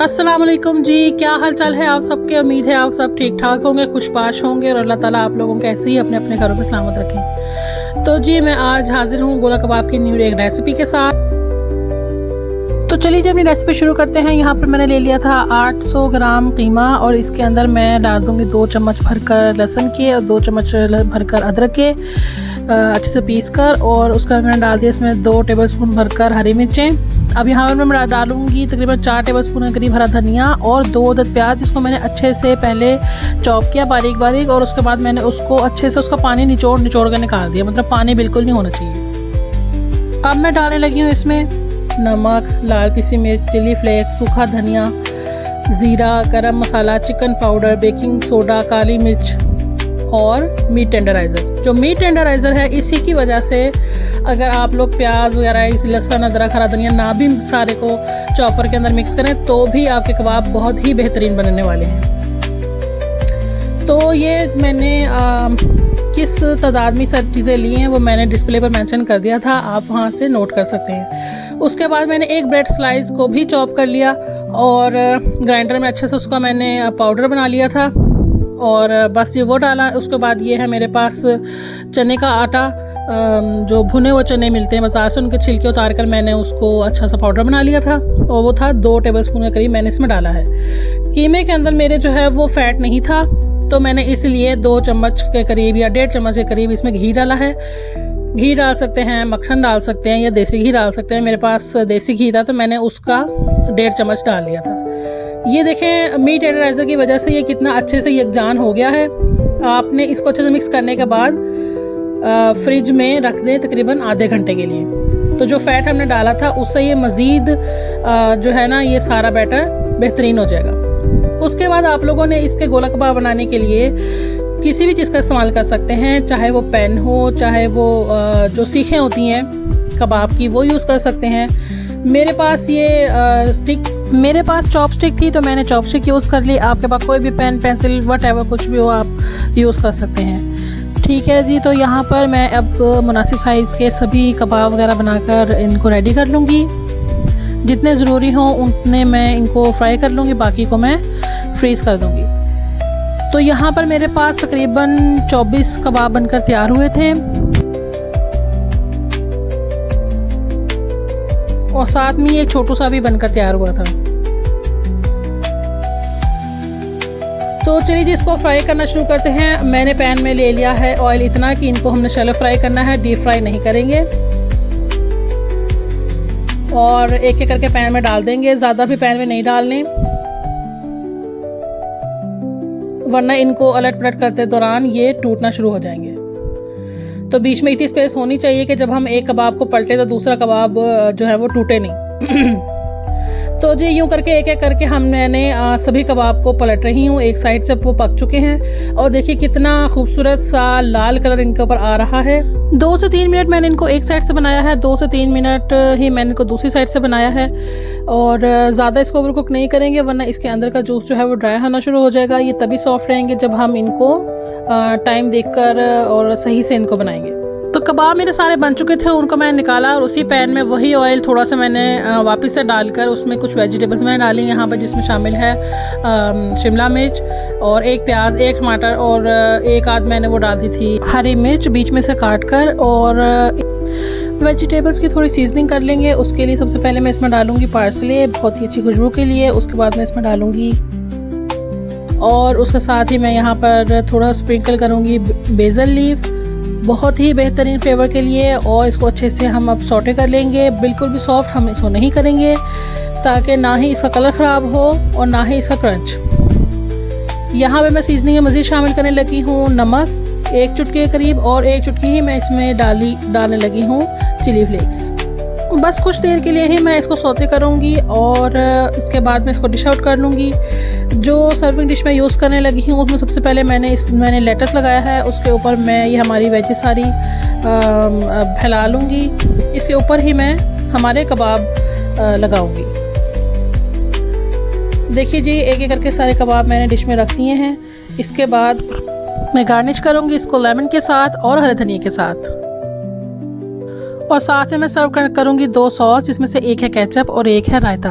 अस्सलाम वालेकुम जी, क्या हाल चाल है आप सबके। उम्मीद है आप सब ठीक ठाक होंगे, खुशबाश होंगे और अल्लाह ताला आप लोगों को ऐसे ही अपने अपने घरों में सलामत रखें। तो जी मैं आज हाजिर हूँ गोला कबाब की न्यू एक रेसिपी के साथ। तो चलिए जी अपनी रेसिपी शुरू करते हैं। यहाँ पर मैंने ले लिया था 800 ग्राम कीमा और इसके अंदर मैं डाल दूँगी 2 चम्मच भरकर लहसुन के और 2 चम्मच भरकर अदरक के अच्छे से पीस कर, और उसका मैंने डाल दिया इसमें 2 टेबलस्पून भरकर हरी मिर्चें। अब यहाँ पर मैं डालूंगी तकरीबन 4 टेबलस्पून के करीब हरा धनिया और 2 अदद प्याज। इसको मैंने अच्छे से पहले चॉप किया बारीक बारीक, और उसके बाद मैंने उसको अच्छे से उसका पानी निचोड़ कर निकाल दिया, मतलब पानी बिल्कुल नहीं होना चाहिए। अब मैं डालने लगी हूँ इसमें नमक, लाल पीसी मिर्च, चिली फ्लेक्स, सूखा धनिया, ज़ीरा, गरम मसाला, चिकन पाउडर, बेकिंग सोडा, काली मिर्च और मीट टेंडराइज़र। जो मीट टेंडराइज़र है इसी की वजह से अगर आप लोग प्याज वगैरह इस लहसुन अदरक हरा धनिया ना भी सारे को चॉपर के अंदर मिक्स करें तो भी आपके कबाब बहुत ही बेहतरीन बनने वाले हैं। तो ये मैंने किस तादाद में सब चीज़ें ली हैं वो मैंने डिस्प्ले पर मेंशन कर दिया था, आप वहाँ से नोट कर सकते हैं। उसके बाद मैंने एक ब्रेड स्लाइस को भी चॉप कर लिया और ग्राइंडर में अच्छे से उसका मैंने पाउडर बना लिया था और बस ये वो डाला। उसके बाद ये है मेरे पास चने का आटा, जो भुने हुए चने मिलते हैं बाज़ार से, उनके छिलके उतार कर मैंने उसको अच्छा सा पाउडर बना लिया था और वो था 2 टेबलस्पून के करीब मैंने इसमें डाला है। कीमे के अंदर मेरे जो है वो फ़ैट नहीं था तो मैंने इसलिए 2 चम्मच के करीब या 1.5 चम्मच के करीब इसमें घी डाला है। घी डाल सकते हैं, मक्खन डाल सकते हैं या देसी घी डाल सकते हैं। मेरे पास देसी घी था तो मैंने उसका 1.5 चम्मच डाल लिया था। ये देखें मीट टेंडराइज़र की वजह से ये कितना अच्छे से यकजान हो गया है। आपने इसको अच्छे से मिक्स करने के बाद फ्रिज में रख दें तकरीबन आधे घंटे के लिए। तो जो फ़ैट हमने डाला था उससे ये मज़ीद जो है ना ये सारा बैटर बेहतरीन हो जाएगा। उसके बाद आप लोगों ने इसके गोला कबाब बनाने के लिए किसी भी चीज़ का इस्तेमाल कर सकते हैं, चाहे वो पैन हो, चाहे वो जो सीखें होती हैं कबाब की वो यूज़ कर सकते हैं। मेरे पास मेरे पास चॉपस्टिक थी तो मैंने चॉपस्टिक यूज़ कर ली। आपके पास कोई भी पेन पेंसिल वट कुछ भी हो आप यूज़ कर सकते हैं। ठीक है जी, तो यहाँ पर मैं अब मुनासिब साइज़ के सभी कबाब वगैरह बनाकर इनको रेडी कर लूँगी। जितने ज़रूरी हों उतने मैं इनको फ्राई कर लूँगी, बाकी को मैं फ्रीज़ कर दूँगी। तो यहाँ पर मेरे पास तकरीबन 24 कबाब बनकर तैयार हुए थे और साथ में एक छोटू सा भी बनकर तैयार हुआ था। तो चलिए जी इसको फ्राई करना शुरू करते हैं। मैंने पैन में ले लिया है ऑयल इतना कि इनको हमने शैलो फ्राई करना है, डीप फ्राई नहीं करेंगे। और एक एक करके पैन में डाल देंगे, ज़्यादा भी पैन में नहीं डालने वरना इनको अलट पलट करते दौरान ये टूटना शुरू हो जाएंगे। तो बीच में इतनी स्पेस होनी चाहिए कि जब हम एक कबाब को पलटे तो दूसरा कबाब जो है वो टूटे नहीं। तो जी यूँ करके एक एक करके मैंने सभी कबाब को पलट रही हूँ। एक साइड से वो पक चुके हैं और देखिए कितना खूबसूरत सा लाल कलर इनके ऊपर आ रहा है। 2 से 3 मिनट मैंने इनको एक साइड से बनाया है, 2 से 3 मिनट ही मैंने इनको दूसरी साइड से बनाया है। और ज़्यादा इसको ओवर कुक नहीं करेंगे वरना इसके अंदर का जूस जो है वो ड्राई होना शुरू हो जाएगा। ये तभी सॉफ्ट रहेंगे जब हम इनको टाइम देखकर और सही से इनको बनाएंगे। तो कबाब मेरे सारे बन चुके थे, उनको मैंने निकाला और उसी पैन में वही ऑयल थोड़ा सा मैंने वापस से डालकर उसमें कुछ वेजिटेबल्स मैंने डाली यहाँ पर, जिसमें शामिल है शिमला मिर्च और 1 प्याज, 1 टमाटर और 1 आध मैंने वो डाल दी थी हरी मिर्च बीच में से काट कर। और वेजिटेबल्स की थोड़ी सीजनिंग कर लेंगे। उसके लिए सबसे पहले मैं इसमें डालूँगी पार्सले, बहुत ही अच्छी खुशबू के लिए। उसके बाद मैं इसमें डालूँगी और उसके साथ ही मैं यहाँ पर थोड़ा स्प्रिंकल करूँगी बेसल लीफ, बहुत ही बेहतरीन फ्लेवर के लिए। और इसको अच्छे से हम अब सौटे कर लेंगे, बिल्कुल भी सॉफ्ट हम इसको नहीं करेंगे ताकि ना ही इसका कलर ख़राब हो और ना ही इसका क्रंच। यहाँ पे मैं सीजनिंग में मज़ीद शामिल करने लगी हूँ नमक 1 चुटकी के करीब, और 1 चुटकी ही मैं इसमें डालने लगी हूँ चिली फ्लेक्स। बस कुछ देर के लिए ही मैं इसको सौते करूँगी और इसके बाद मैं इसको डिश आउट कर लूँगी। जो सर्विंग डिश में यूज़ करने लगी हूँ उसमें सबसे पहले मैंने लेटस लगाया है, उसके ऊपर मैं ये हमारी वेजेस सारी फैला लूँगी। इसके ऊपर ही मैं हमारे कबाब लगाऊँगी। देखिए जी एक एक करके सारे कबाब मैंने डिश में रख दिए हैं। इसके बाद मैं गार्निश करूँगी इसको लेमन के साथ और हरे धनिया के साथ, और साथ में मैं सर्व करूँगी 2 सॉस, जिसमें से एक है केचप और एक है रायता।